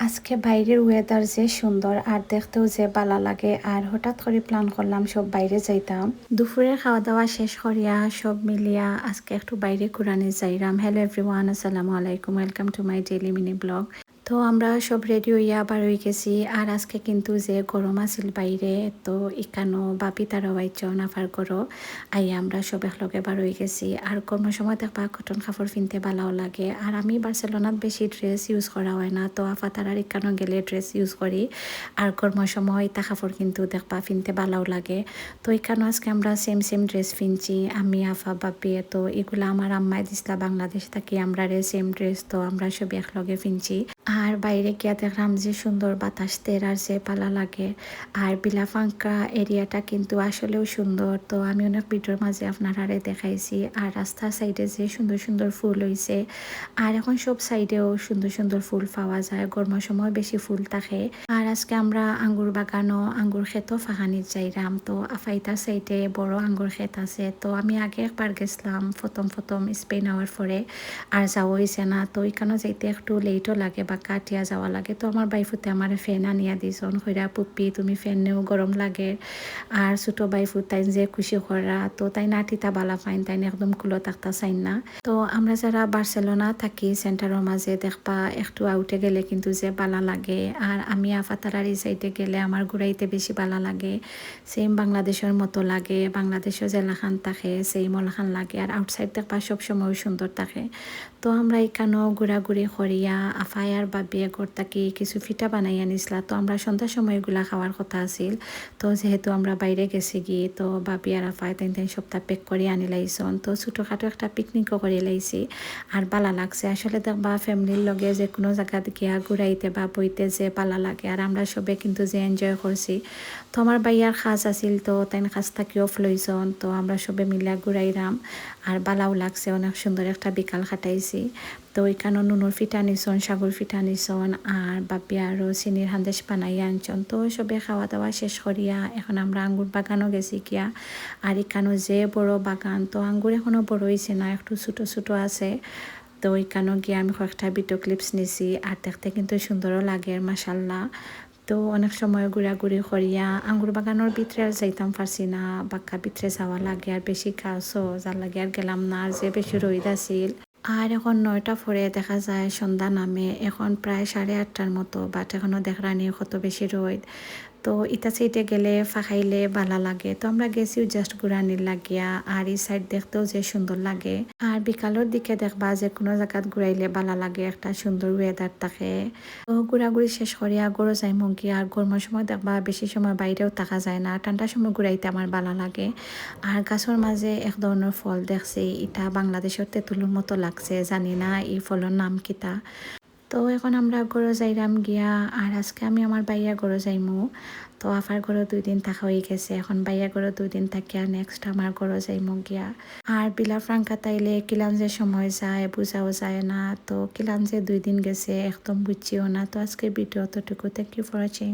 আজকে বাইরের ওয়েদার যে সুন্দর আর দেখতেও যে ভালো লাগে আর হঠাৎ করে প্ল্যান করলাম সব বাইরে যাইতাম। দুপুরে খাওয়া দাওয়া শেষ করিয়া সব মিলিয়া আজকে একটু বাইরে ঘুরানি যাইরাম। হ্যালো এভরিওয়ান, আসসালামু আলাইকুম, welcome to my daily mini blog. তো আমরা সব রেডি হইয়া বার হয়ে গেছি আর আজকে কিন্তু যে গরম আছিল বাইরে, তো ইকানো বাপি তারা বাইচ নাফার করো আইয়া আমরা সব একলগে বার হয়ে গেছি। আর গরমের সময় দেখবা কটন কাপড় কিনতে ভালোও লাগে। আর আমি বার্সেলোনাত বেশি ড্রেস ইউজ করা হয় না, তো আফা তারার ইকানো গেলে ড্রেস ইউজ করি। আর গরমের সময় তা কাপড় কিন্তু দেখবা কিনতে ভালোও লাগে। তো ইকানো আজকে আমরা সেম সেম ড্রেস কিনছি, আমি আফা বাপি। তো এগুলা আমার আম্মাই দিসলা বাংলাদেশ থাকি আমরা সেম ড্রেস, তো আমরা সব একলগে কিনছি। আর বাইরে গিয়া দেখলাম যে সুন্দর বাতাস তের আর যে পালা লাগে। আর বিলাফাঙ্কা এরিয়াটা কিন্তু আসলেও সুন্দর, তো আমি অনেক ভিডিওর মাঝে আপনারা দেখাইছি। আর রাস্তার সাইডে যে সুন্দর সুন্দর ফুল হয়েছে, আর এখন সব সাইডেও সুন্দর সুন্দর ফুল পাওয়া যায়, গরমের সময় বেশি ফুল থাকে। আর আজকে আমরা আঙ্গুর বাগানও আঙ্গুর ক্ষেতও ফাঁকানির যাইরাম। তো আফাইতার সাইডে বড় আঙ্গুর ক্ষেত আছে, তো আমি আগে একবার গেছিলাম প্রথম স্পেন হওয়ার পরে, আর যাওয়া হয়েছে না। তো এখানে যাইতে একটু লেটও লাগে বা কাটিয়া যাওয়া লাগে। তো আমার বাইফুতে আমার ফ্যান আনিয়া দিয়েছেন, হইরা পুপ্পি তুমি ফ্যান নেও গরম লাগে। আর ছোটো বাইফুত তাই যে খুশি করা, তো তাই নাটিতা বালা পাইন, তাই একদম কুলো থাকতা চাইন না। তো আমরা যারা বার্সেলোনা থাকি সেন্টারের মাঝে দেখবা একটু আউটে গেলে কিন্তু যে বালা লাগে। আর আমি আফাতারার এই সাইডে গেলে আমার ঘুরাইতে বেশি বালা লাগে। সেম বাংলাদেশের মতো লাগে, বাংলাদেশও জেলাখান থাকে সেম ওলাখান লাগে। আর আউটসাইড দেখবা সবসময় সুন্দর থাকে। তো আমরা এখানেও ঘোরাঘুরি করিয়া আফাই আর বাবিয়ে ঘর থাকি কিছু ফিটা বানাইয়া নিছিলা। তো আমরা সন্ধ্যার সময় এগুলা খাওয়ার কথা আছিল, তো যেহেতু আমরা বাইরে গেছি গিয়ে, তো বাবি আর আফাই তাই সপ্তাহ পেক করে আনি লাইছন। তো ছোটোখাটো একটা পিকনিকও করে লাইছি, আর ভালো লাগছে। আসলে দেখবা ফ্যামিলির লগে যে কোনো জায়গা গিয়া ঘুরাইতে বা বইতে যে ভালো লাগে। আর আমরা সবে কিন্তু যে এনজয় করছি। তো আমার বাইয়ার খাস আছিল, তো তাই খাস থাকি অফ লইছন, তো আমরা সবে মিলা ঘুরাইরাম। আর বালাও লাগছে, অনেক সুন্দর একটা বিকাল কাটাইছি। তো ওইখানে নুনুর ফিটা নিছন, সাগর ফিটা নিছন, আর বাপি আরও চিনির হান্দেশ বানাইয়া আনছন। তো সবে খাওয়া দাওয়া শেষ করিয়া এখন আমরা আঙ্গুর বাগানও গেছি গিয়া। আর এখানেও যে বড় বাগান, তো আঙ্গুর এখনও বড় হয়েছে না, একটু ছোটো ছোটো আছে। তো ওইখানেও গিয়ে আমি কয়েকটা ভিডিও ক্লিপস নিছি, আর দেখতে কিন্তু সুন্দরও লাগে মাশাল্লাহ। তো অনেক সময় ঘোরাঘুরি করিয়া আঙ্গুর বাগানোর ভিতরে আর যাইতাম পারছি না, বাক্কা ভিতরে যাওয়া লাগে আর বেশি কাজও যার লাগে আর গেলাম না, আর যে বেশি রোদ আছিল। আর এখন 9টা পরে দেখা যায় সন্ধ্যা নামে, এখন প্রায় 8:30টার মতো, বাট এখনও দেখরানি কত বেশি রোদ। তো ইটা সাইডে গেলে ফাঁকাইলে ভালো লাগে। তো আমরা গেছিও জাস্ট ঘুরানির লাগিয়া, আর এই সাইড দেখতেও যে সুন্দর লাগে। আর বিকালের দিকে দেখবা যে কোনো জায়গাত ঘুরাইলে ভালো লাগে, একটা সুন্দর ওয়েদার থাকে। তো ঘোরাঘুরি শেষ করিয়া গরো যাই মঙ্কি। আর গরমের সময় দেখবা বেশি সময় বাইরেও থাকা যায় না, ঠান্ডার সময় ঘুরাইতে আমার ভালো লাগে। আর গাছের মাঝে এক ধরনের ফল দেখছি, এটা বাংলাদেশের তেঁতুলের মতো লাগছে, জানি না এই ফলের নাম কিতা। তো এখন আমরা গরো যাইরাম গিয়া। আর আজকে আমি আমার বাইয়া গরো যাইমু। তো আফার গরো 2 দিন থাকা হয়ে গেছে, এখন বাইয়া গরো 2 দিন থাকিয়া নেক্সট আমার গরো যাইমু গিয়া। আর বিলাফ্রাঙ্কা তাইলে কিলাম যে সময় যায় বুঝাও যায় না, তো কিলাম যে 2 দিন গেছে একদম বুঝছিও না। তো আজকের ভিডিও অতটুকু, থ্যাংক ইউ ফর ওয়াচিং।